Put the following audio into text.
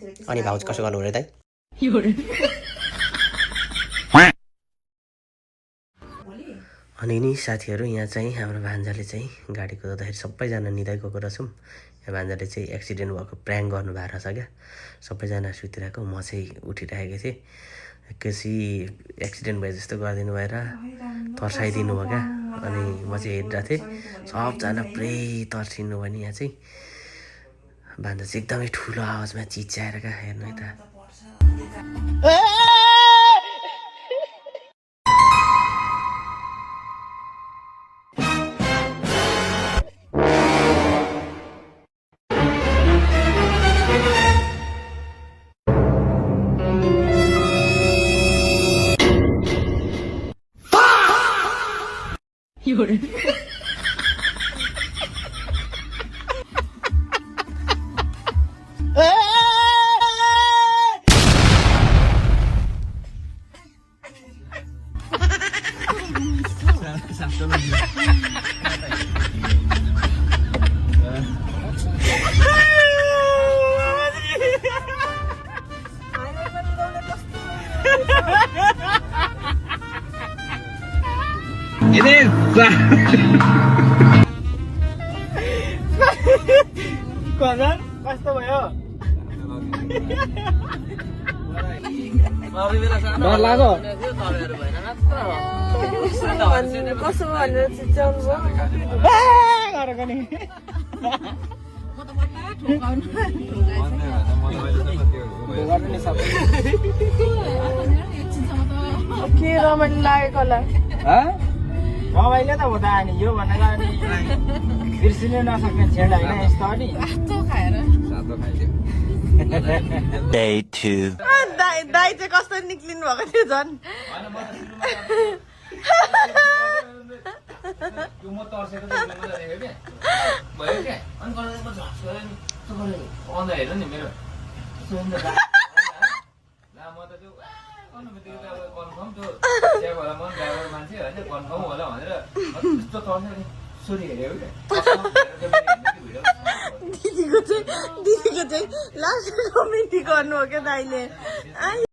अनि भाउज कसो गर्नु रे दाइ अनि नि साथीहरू यहाँ चाहिँ हाम्रो भान्जाले चाहिँ गाडी कुदाउँदाखेरि सबैजना निदाइ गएको रहेछौँ यहाँ भान्जाले चाहिँ एक्सिडेन्ट भएको प्र्याङ्क गर्नु भएको रहेछ क्या सबैजना सुतिरहेको म चाहिँ उठिरहेको थिएँ एकैसी एक्सिडेन्ट भए जस्तो गरिदिनु भएर तर्साइदिनु भयो क्या अनि म चाहिँ हेरिरहेको थिएँ सबजना पुरै तर्सिनु भयो नि यहाँ चाहिँ भान्जा चाहिँ एकदमै ठुलो आवाजमा चिच्याएर क्या हेर्नु है त Konan, kasta ba yo? डर लाग्यो कसो भनेर चिच्याउनु गरेको नि के रमाइलो लागेको होला रमाइलो त हो त अनि यो भनेर अनि बिर्सिनै नसक्ने छेड होइन यस्तो अनि Day 2 दाइ चाहिँ कस्तो निक्लिनु भएको थियो झन् दिदीको चाहिँ लास्ट कमेन्टी गर्नु हो क्या दाइले